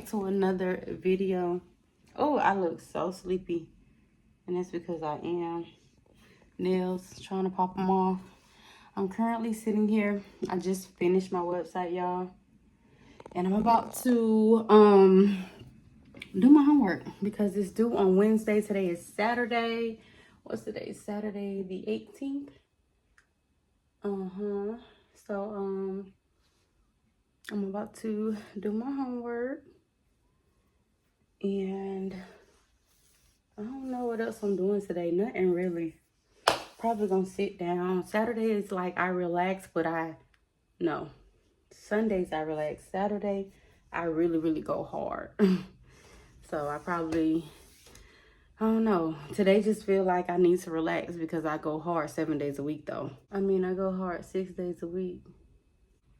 back to another video. Oh, I look so sleepy, and that's because I am. Nails, trying to pop them off. I'm currently sitting here. I just finished my website, y'all, and I'm about to do my homework because it's due on Wednesday. Today is Saturday. What's the day? Saturday the 18th. So I'm about to do my homework, and I don't know what else I'm doing today. Nothing really. Probably gonna sit down. Saturday is like I relax, but no. Sundays I relax. Saturday I really go hard. So I don't know. Today just feel like I need to relax because I go hard 7 days a week though. I mean, I go hard 6 days a week.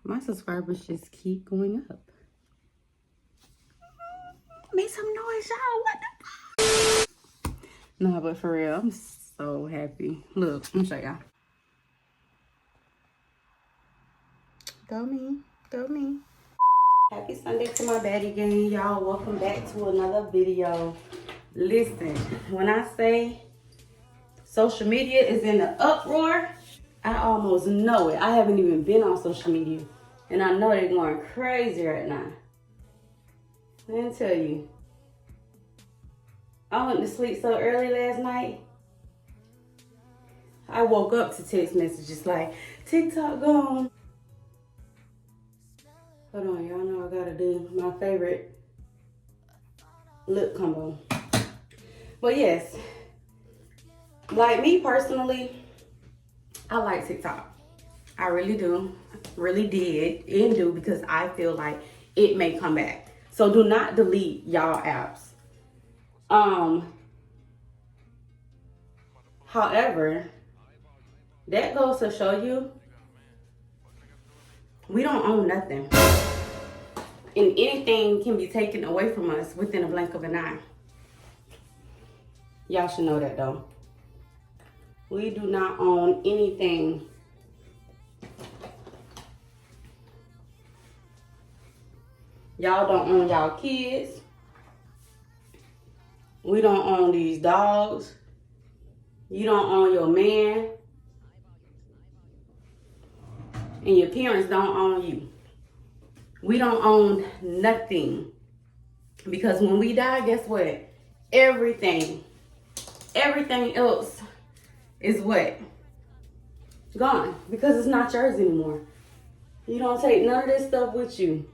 My subscribers just keep going up. Make some noise, y'all. What the? No, but for real, I'm so happy. Look, let me show y'all. Go me. Go me. Happy Sunday to my baddie gang, y'all. Welcome back to another video. Listen, when I say social media is in the uproar, I almost know it. I haven't even been on social media, and I know they're going crazy right now. Let me tell you, I went to sleep so early last night. I woke up to text messages like, TikTok gone. Hold on, y'all know I gotta do my favorite lip combo. But yes, like me personally, I like TikTok. I really do. Really did and do, because I feel like it may come back. So do not delete y'all apps. However, that goes to show you we don't own nothing. And anything can be taken away from us within a blink of an eye. Y'all should know that though. We do not own anything. Y'all don't own y'all kids. We don't own these dogs. You don't own your man. And your parents don't own you. We don't own nothing. Because when we die, guess what? Everything else is what? Gone. Because it's not yours anymore. You don't take none of this stuff with you.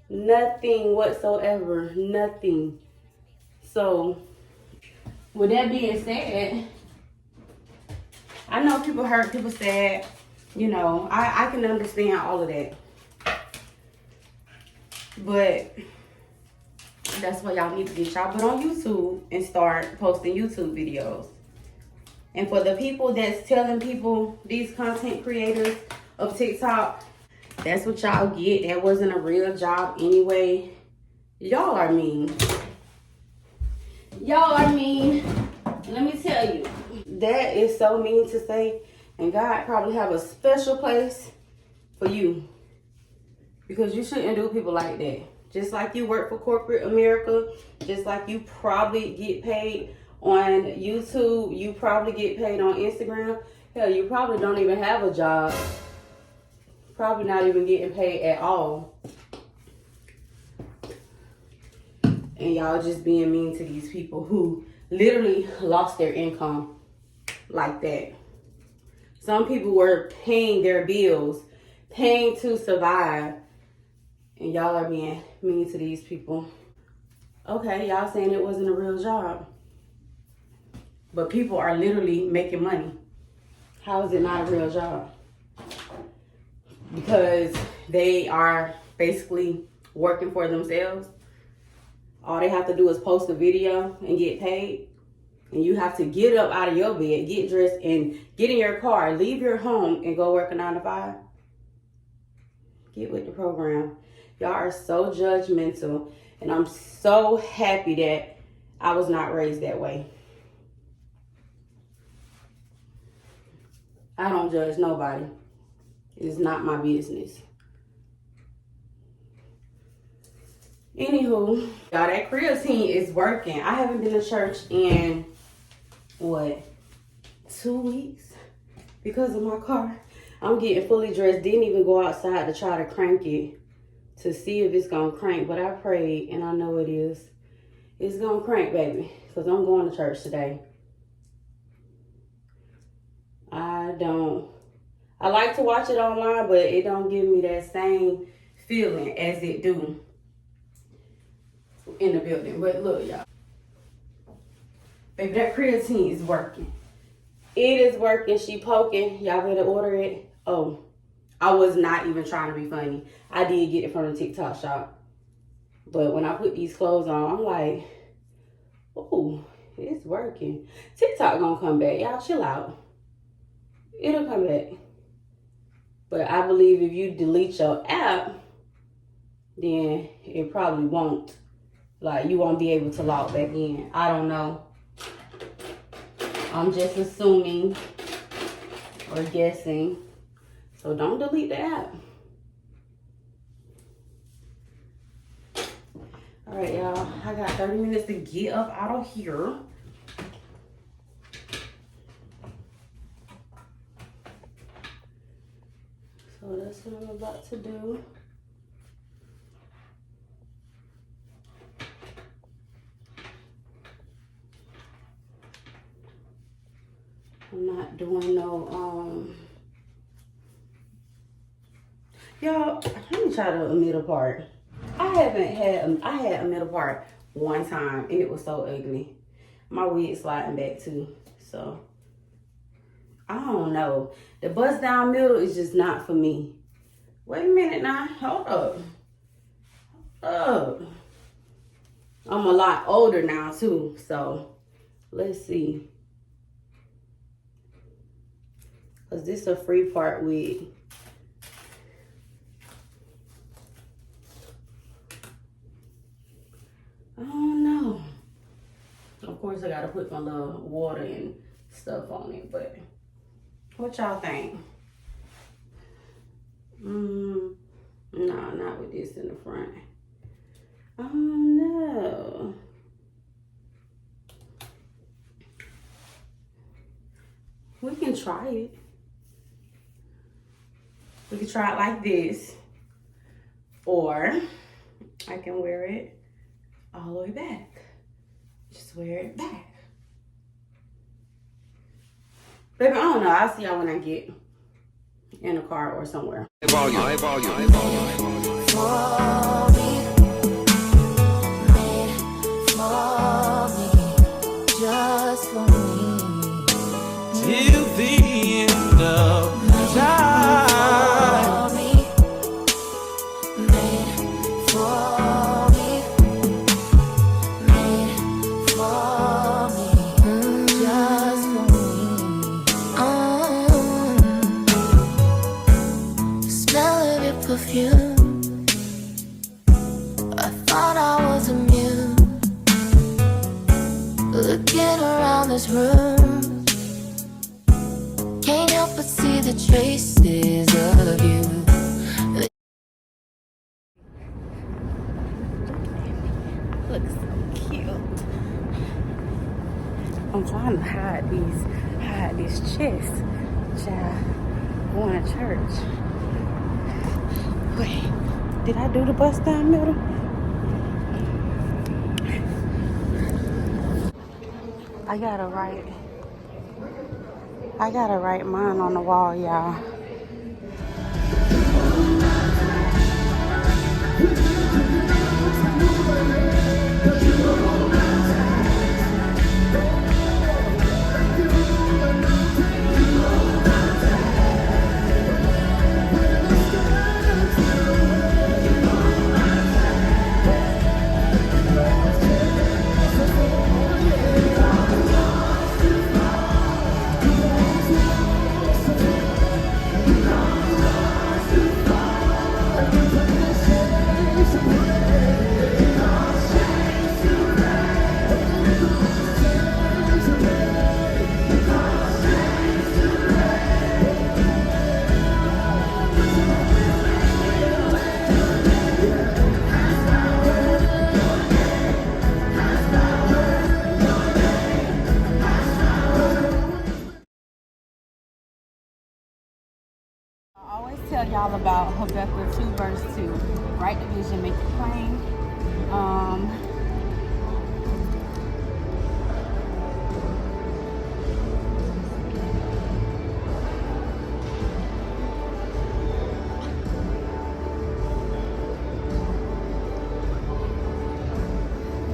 Nothing whatsoever. Nothing. So, with that being said, I know people hurt, people sad. You know, I can understand all of that. But that's why y'all need to get y'all put on YouTube and start posting YouTube videos. And for the people that's telling people, these content creators of TikTok, that's what y'all get. That wasn't a real job anyway. Y'all are mean. Y'all are mean. Let me tell you. That is so mean to say. And God probably have a special place for you. Because you shouldn't do people like that. Just like you work for corporate America. Just like you probably get paid on YouTube. You probably get paid on Instagram. Hell, you probably don't even have a job. Probably not even getting paid at all. And y'all just being mean to these people who literally lost their income like that. Some people were paying their bills, paying to survive. And y'all are being mean to these people. Okay, y'all saying it wasn't a real job. But people are literally making money. How is it not a real job? Because they are basically working for themselves. All they have to do is post a video and get paid. And you have to get up out of your bed, get dressed, and get in your car, leave your home, and go work a 9 to 5. Get with the program. Y'all are so judgmental. And I'm so happy that I was not raised that way. I don't judge nobody. It's not my business. Anywho, y'all, that creatine is working. I haven't been to church in, what, 2 weeks because of my car. I'm getting fully dressed. Didn't even go outside to try to crank it to see if it's going to crank. But I prayed, and I know it is. It's going to crank, baby, because I'm going to church today. I like to watch it online, but it don't give me that same feeling as it do in the building. But look, y'all. Baby, that creatine is working. It is working. She poking. Y'all better order it. Oh, I was not even trying to be funny. I did get it from the TikTok shop. But when I put these clothes on, I'm like, ooh, it's working. TikTok gonna come back. Y'all chill out. It'll come back. But I believe if you delete your app, then it probably won't. Like, you won't be able to log back in. I don't know. I'm just assuming or guessing. So don't delete the app. All right, y'all. I got 30 minutes to get up out of here. So that's what I'm about to do. I'm not doing no, y'all, let me try the middle part. I had a middle part one time and it was so ugly. My wig sliding back too, so. I don't know. The bust down middle is just not for me. Wait a minute now. Hold up. I'm a lot older now too. So let's see. Cause this is a free part wig. I don't know. Of course I gotta put my little water and stuff on it, but what y'all think? No, not with this in the front. Oh no. We can try it. We can try it like this. Or I can wear it all the way back. Just wear it back. Baby, I don't know. I'll see y'all when I get in a car or somewhere. For me, just for me, till the end of time. Made for me, made for me, just for me. Smell of your perfume. I thought I was immune. Looking around this room, can't help but see the traces of you. Looks so cute. I'm trying to hide these chests. Child, going to church. Wait, did I do the bust down middle? I gotta write mine on the wall, y'all. Habakkuk 2 verse 2. Write the vision, make it plain.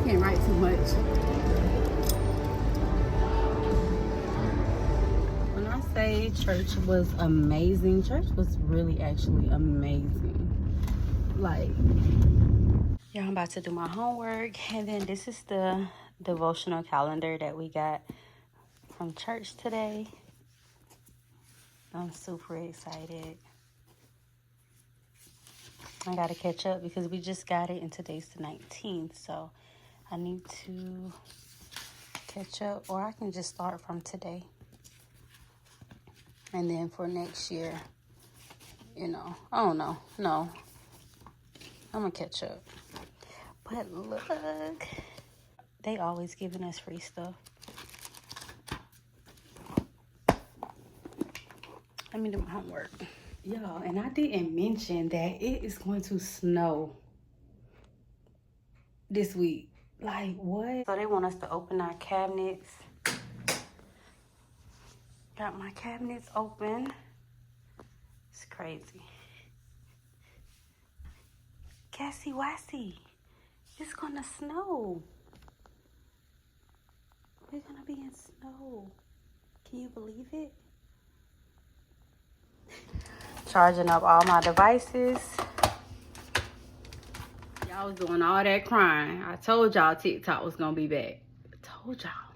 Can't write too much. When I say church was amazing, church was really actually amazing. Like, yeah, I'm about to do my homework, and then this is the devotional calendar that we got from church today. I'm super excited. I gotta catch up because we just got it and today's the 19th, so I need to catch up, or I can just start from today. And then for next year, you know, I don't know. No, I'm gonna catch up. But look, they always giving us free stuff. Let me do my homework. Y'all, and I didn't mention that it is going to snow this week. Like, what? So they want us to open our cabinets. Got my cabinets open. It's crazy. Gassy wassy. It's gonna snow. We're gonna be in snow. Can you believe it? Charging up all my devices. Y'all was doing all that crying. I told y'all TikTok was gonna be back. I told y'all.